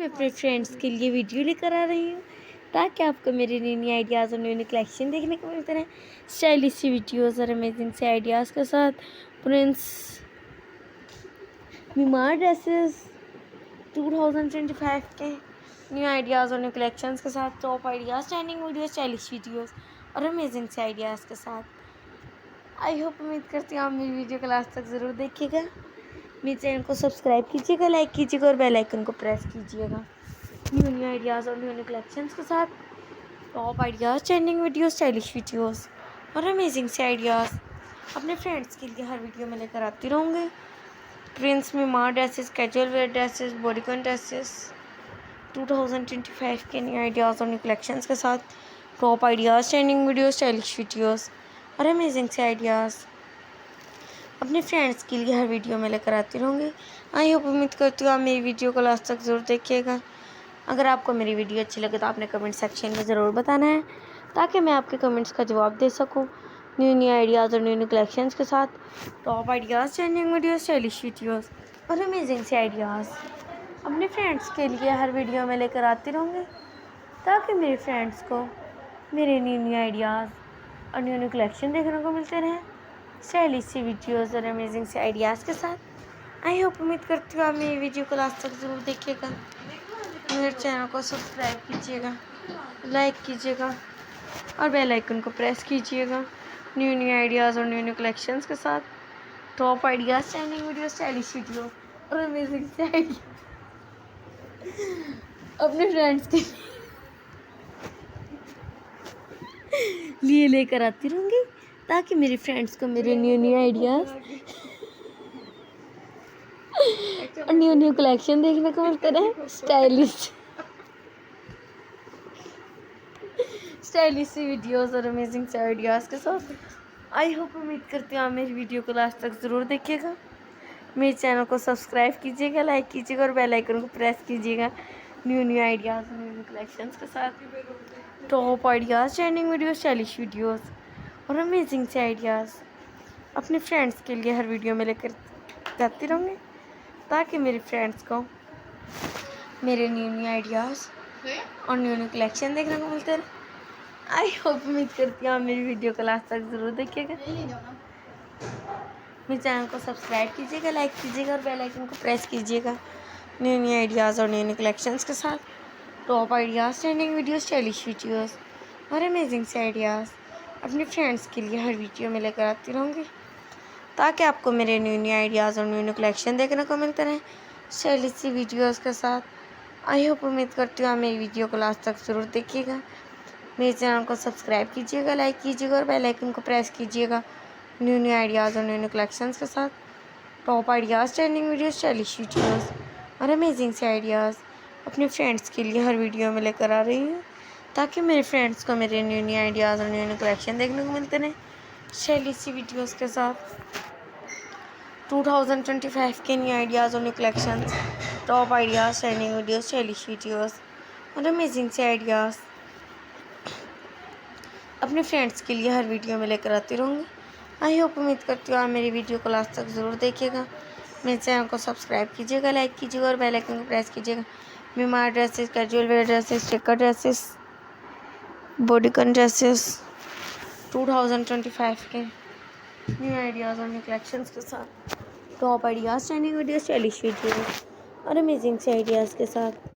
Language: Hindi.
मैं अपने फ्रेंड्स के लिए वीडियो लेकर आ रही हूँ ताकि आपको मेरे नई नई आइडियाज़ और न्यू कलेक्शन देखने को मिलते रहें। स्टाइलिश सी वीडियोज़ और अमेजिंग से आइडियाज़ के साथ प्रिंस मीमार ड्रेसेस 2025 के न्यू आइडियाज़ और न्यू कलेक्शंस के साथ top ideas, trending videos, stylish videos और अमेजिंग से आइडियाज़ के साथ। आई होप, उम्मीद करती हूँ आप मेरी वीडियो को लास्ट तक ज़रूर देखिएगा। मेरे चैनल को सब्सक्राइब कीजिएगा, लाइक कीजिएगा और बेल आइकन को प्रेस कीजिएगा। न्यू आइडियाज़ और न्यू कलेक्शंस के साथ top ideas, trending videos, stylish videos और अमेजिंग से आइडियाज़ अपने फ्रेंड्स के लिए हर वीडियो में लेकर आती रहूँगी। Prince mermaid dresses, casual wear dresses, bodycon dresses 2025 के न्यू आइडियाज़ और न्यू कलेक्शंस के साथ top ideas, trending videos, stylish videos और अमेजिंग से आइडियाज़ अपने फ्रेंड्स के लिए हर वीडियो में लेकर आती रहूँगी। आई होप, उम्मीद करती हूँ आप मेरी वीडियो को लास्ट तक ज़रूर देखिएगा। अगर आपको मेरी वीडियो अच्छी लगे तो आपने कमेंट सेक्शन में ज़रूर बताना है ताकि मैं आपके कमेंट्स का जवाब दे सकूँ। न्यू आइडियाज़ और न्यू कलेक्शंस के साथ top ideas, trending videos, stylish videos और अमेजिंग से आइडियाज़ अपने फ्रेंड्स के लिए हर वीडियो में लेकर आती रहूँगी ताकि मेरे फ्रेंड्स को मेरे न्यू आइडियाज़ और न्यू कलेक्शन देखने को मिलते रहें। स्टाइलिश सी वीडियोस और अमेजिंग से आइडियाज़ के साथ। आई होप, उम्मीद करती हूँ आप मेरी वीडियो को लास्ट तक ज़रूर देखिएगा। मेरे चैनल को सब्सक्राइब कीजिएगा, लाइक कीजिएगा और बेल आइकन को प्रेस कीजिएगा। न्यू आइडियाज़ और न्यू कलेक्शंस के साथ top ideas, trending video, stylish video और अमेजिंग से आइडिया अपने फ्रेंड्स के लिए लेकर आती रहूँगी ताकि मेरे फ्रेंड्स को मेरे न्यू आइडियाज़ और न्यू कलेक्शन देखने को मिलते रहे। स्टाइलिश सी वीडियोस और अमेजिंग से आइडियाज़ के साथ। आई होप, उम्मीद करती हूँ आप मेरी वीडियो को लास्ट तक ज़रूर देखिएगा। मेरे चैनल को सब्सक्राइब कीजिएगा, लाइक कीजिएगा और बेल आइकन को प्रेस कीजिएगा। न्यू आइडियाज़ और न्यू कलेक्शंस के साथ top ideas, trending videos, stylish videos और अमेजिंग से आइडियाज़ अपने फ्रेंड्स के लिए हर वीडियो में लेकर जाती रहूँगी ताकि मेरे फ्रेंड्स को मेरे न्यू आइडियाज़ और न्यू कलेक्शन देखने को मिलते रहे। आई होप, उम्मीद करती हूँ आप मेरी वीडियो को लास्ट तक ज़रूर देखिएगा। मेरे चैनल को सब्सक्राइब कीजिएगा, लाइक कीजिएगा और बेल आइकन को प्रेस कीजिएगा। न्यू आइडियाज़ और न्यू कलेक्शंस के साथ top ideas, trending videos, stylish videos और अमेजिंग से आइडियाज़ अपने फ्रेंड्स के लिए हर वीडियो में लेकर आती रहूँगी ताकि आपको मेरे न्यू आइडियाज़ और न्यू कलेक्शन देखने को मिलते रहें। स्टाइलिश सी वीडियोज़ के साथ। आई होप, उम्मीद करती हूँ आप मेरी वीडियो को लास्ट तक ज़रूर देखिएगा। मेरे चैनल को सब्सक्राइब कीजिएगा, लाइक कीजिएगा और बेल आइकन को प्रेस कीजिएगा। न्यू आइडियाज़ और न्यू कलेक्शंस के साथ top ideas, trending videos, stylish videos और अमेजिंग से आइडियाज़ अपने फ्रेंड्स के लिए हर वीडियो में लेकर आ रही हूँ ताकि मेरे फ्रेंड्स को मेरे न्यू आइडियाज़ और न्यू कलेक्शन देखने को मिलते रहें। स्टाइलिश सी वीडियोस के साथ 2025 के न्यू आइडियाज़ और new collections, top ideas, trending videos, stylish videos और अमेजिंग से आइडियाज़ अपने फ्रेंड्स के लिए हर वीडियो में लेकर आती रहूँगी। आई होप, उम्मीद करती हूँ आप मेरी वीडियो को लास्ट तक ज़रूर देखिएगा। मेरे चैनल को सब्सक्राइब कीजिएगा, लाइक कीजिएगा और बेल आइकन को प्रेस कीजिएगा। Mermaid dresses, casual wear dresses, sticker dresses, bodycon dresses 2025 के न्यू आइडियाज़ और न्यू कलेक्शंस के साथ top ideas, trending video, stylish video और अमेजिंग से आइडियाज़ के साथ